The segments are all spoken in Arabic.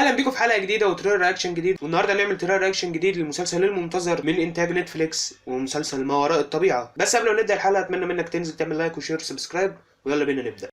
اهلا بيكم في حلقه جديده وتريلر رياكشن جديد، والنهارده هنعمل تريلر رياكشن جديد للمسلسل المنتظر من انتاج نتفليكس ومسلسل ما وراء الطبيعه. بس قبل ما نبدا الحلقه اتمنى منك تنزل تعمل لايك وشير وسبسكرايب، ويلا بينا نبدا.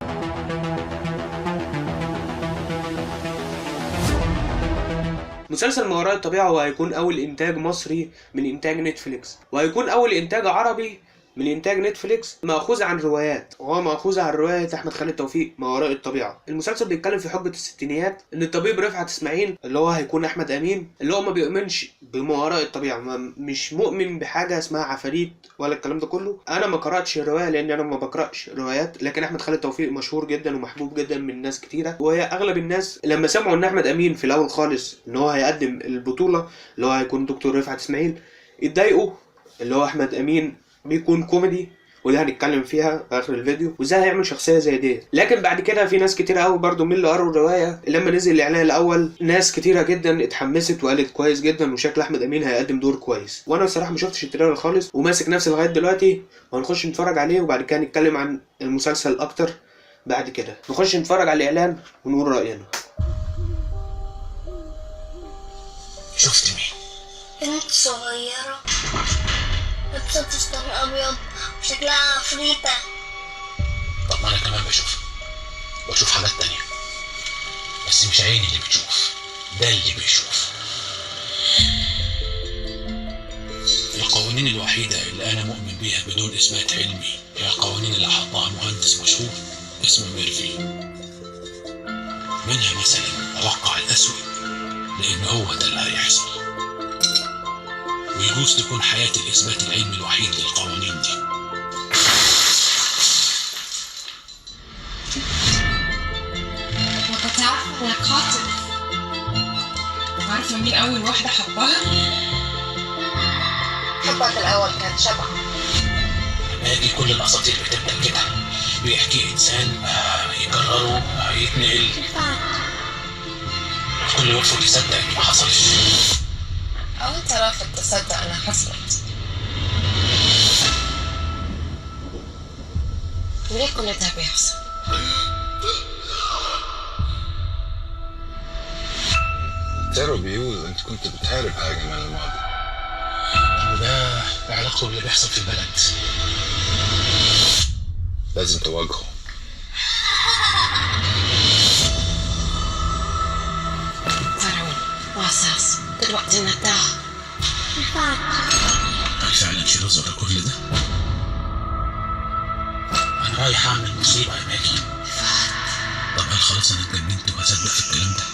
مسلسل ما وراء الطبيعه هو هيكون اول انتاج مصري من انتاج نتفليكس، وهيكون اول انتاج عربي من انتاج نتفليكس ماخوذ عن روايات، وهو ماخوذ عن روايه احمد خالد توفيق ما وراء الطبيعه. المسلسل بيتكلم في حقبه الستينيات ان الطبيب رفعت اسماعيل اللي هو هيكون احمد امين، اللي هو ما بيؤمنش بما وراء الطبيعه، مش مؤمن بحاجه اسمها عفاريت ولا الكلام ده كله. انا ما قراتش الروايه لان انا ما بقراش روايات، لكن احمد خالد توفيق مشهور جدا ومحبوب جدا من ناس كتيره، وهي اغلب الناس لما سمعوا ان احمد امين في الاول خالص ان هو هيقدم البطوله اللي هو هيكون دكتور رفعت اسماعيل اتضايقوا، اللي هو احمد امين بيكون كوميدي، وده هنتكلم فيها في اخر الفيديو، وازاي هيعمل شخصيه زي دي. لكن بعد كده في ناس كتيره قوي برضو من اللي قروا الروايه لما نزل الاعلان الاول ناس كتيره جدا اتحمست وقالت كويس جدا وشكل احمد امين هيقدم دور كويس. وانا الصراحه ما شفتش التريلر خالص وماسك نفسي لغايه دلوقتي، وهنخش نتفرج عليه وبعد كده نتكلم عن المسلسل اكتر. بعد كده نخش نتفرج على الاعلان ونقول راينا. شفت مين؟ بنت صغيرة لابسة فستان أبيض وشكلها عفريتة. طب ما انا كمان بشوف حاجات تانية، بس مش عيني اللي بتشوف، ده اللي بيشوف. القوانين الوحيدة اللي انا مؤمن بيها بدون اثبات علمي هي القوانين اللي حطها مهندس مشهور اسمه ميرفي. منها مثلا توقع الأسوأ لان هو ده اللي هيحصل، ويجوز تكون حياة الإثبات العلمي الوحيد للقوانين دي. وانت تعرف انك قاتل؟ عارفة مين أول واحدة حبها؟ حبها في الأول كانت شبح. دي كل الأساطير بتبدأ كده، بيحكي إنسان يكرره يتنقل، الكل يرفض يصدق إنه ما حصلش. أو أنت رافض تصدق أنها حصلت؟ وليه كل ده بيحصل؟ ترى بيقول انت كنت بتحارب حاجه من الماضي، وده علاقته باللي بيحصل في البلد. لازم تواجهه. ثروي وأساس دلوقتي نتاع هل فعلا في رزق كل ده؟ أنا رايح أعمل مصيبة يا ماجي. طب هل خلاص أنا اتجننت وهصدق في الكلام ده؟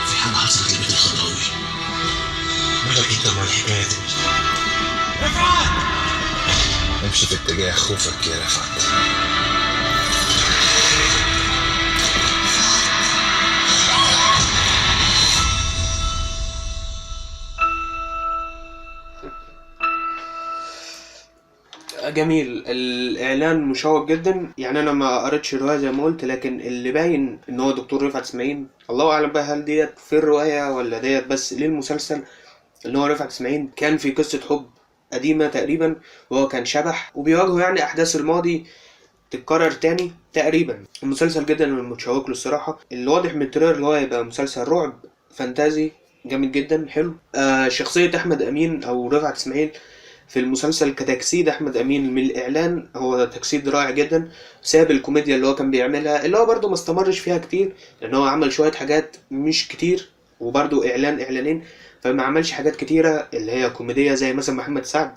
في حاجة حصلت لبيت الخضراوي، مالك أنت مع الحكاية دي؟ رفعت! امشي في اتجاه خوفك يا رفعت. جميل، الاعلان مشوق جدا. يعني انا ما قريتش الروايه زي ما قلت، لكن اللي باين ان هو دكتور رفعت اسماعيل، الله اعلم بقى هل ديت في الروايه ولا ديت بس للمسلسل. ان هو رفعت اسماعيل كان في قصه حب قديمه تقريبا، وهو كان شبح وبيواجهوا يعني احداث الماضي تتكرر تاني تقريبا. المسلسل جدا متشوق له الصراحه. اللي واضح من التريلر اللي هو هيبقى مسلسل رعب فانتازي جامد جدا حلو. شخصيه احمد امين او رفعت اسماعيل في المسلسل كتجسيد احمد امين من الاعلان هو تجسيد رائع جدا، بسبب الكوميديا اللي هو كان بيعملها، اللي هو برضو ما استمرش فيها كتير لان هو عمل شويه حاجات مش كتير، وبرضو اعلانين، فما عملش حاجات كتيره اللي هي كوميديه زي مثلا محمد سعد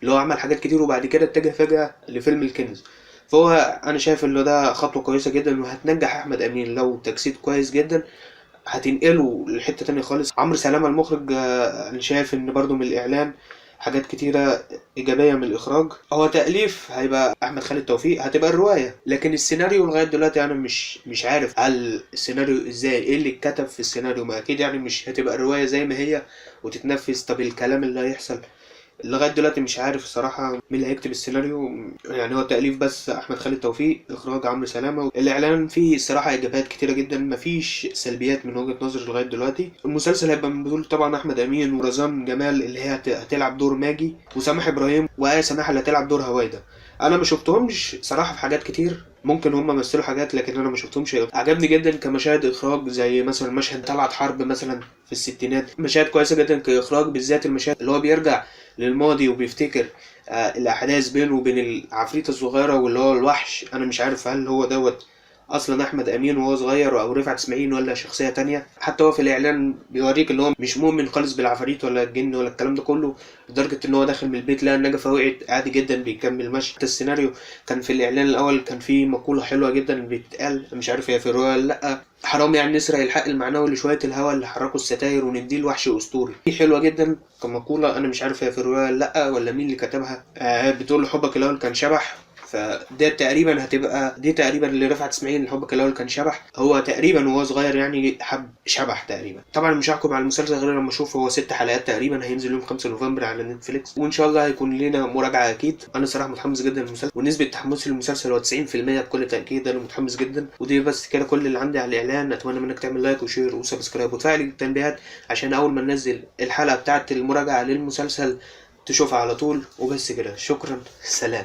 اللي هو عمل حاجات كتير وبعد كده اتجه فجاه لفيلم الكنز. فهو انا شايف ان ده خطوه كويسه جدا وهتنجح احمد امين لو تجسيد كويس جدا، هتنقله لحته تانية خالص. عمرو سلامه المخرج، انا شايف ان برضو من الاعلان حاجات كتيرة إيجابية من الإخراج. هو تأليف هيبقى أحمد خالد توفيق، هتبقى الرواية، لكن السيناريو لغاية دلوقتي أنا مش عارف هل السيناريو إزاي، إيه اللي اتكتب في السيناريو. ما أكيد يعني مش هتبقى الرواية زي ما هي وتتنفذ. طب الكلام اللي هيحصل لغايه دلوقتي مش عارف الصراحه مين اللي هيكتب السيناريو. يعني هو تأليف بس احمد خالد توفيق، اخراج عمرو سلامه. الاعلان فيه الصراحه ايجابيات كتيره جدا، مفيش سلبيات من وجهه نظري لغايه دلوقتي. المسلسل هيبقى من بطوله طبعا احمد امين ورزان جمال اللي هي هتلعب دور ماجي، وسماح ابراهيم وآية سماح اللي هتلعب دور هويدا. انا ما شفتهمش صراحه في حاجات كتير، ممكن هم مثلوا حاجات لكن انا ما شفتهمش. عجبني جدا كمشاهد اخراج، زي مثلا مشهد طلعت حرب مثلا في الستينات، مشاهد كويسه جدا كاخراج، بالذات المشاهد اللي هو بيرجع للماضي وبيفتكر الاحداث بينه وبين العفريته الصغيره واللي هو الوحش. انا مش عارف هل هو دوت اصلا احمد امين وهو صغير او رفعت اسماعيل ولا شخصيه تانية. حتى هو في الاعلان بيوريك اللي هو مش مؤمن خالص بالعفاريت ولا الجن ولا الكلام ده كله، لدرجه ان هو داخل من البيت لقى النجفه وقعت عادي جدا بيكمل مشي. السيناريو كان في الاعلان الاول كان فيه مقوله حلوه جدا بتتقال، مش عارف هي في الروايه ولا لا، حرام يعني نسرق الحق المعنوي لشويه الهوا اللي حركوا الستاير ونديه لوحش اسطوري. دي حلوه جدا كمقوله، انا مش عارف هي في الروايه ولا لا ولا مين اللي كتبها. بتقول له حبك الاول كان شبح، فده تقريبا هتبقى دي تقريبا اللي رفعت اسماعيل حبك الاول كان شبح، هو تقريبا وهو صغير يعني حب شبح تقريبا. طبعا مش هحكم على المسلسل غير لما اشوف، هو 6 حلقات تقريبا، هينزل يوم 5 نوفمبر على نتفليكس، وان شاء الله هيكون لنا مراجعه اكيد. انا صراحه متحمس جدا للمسلسل، ونسبه تحمسي للمسلسل هو 90% بكل تاكيد، انا متحمس جدا. ودي بس كده كل اللي عندي على الاعلان، اتمنى منك تعمل لايك وشير وسبسكرايب وتفعل التنبيهات عشان اول ما ننزل الحلقه بتاعه المراجعه للمسلسل تشوفها على طول. وبس كده، شكرا، سلام.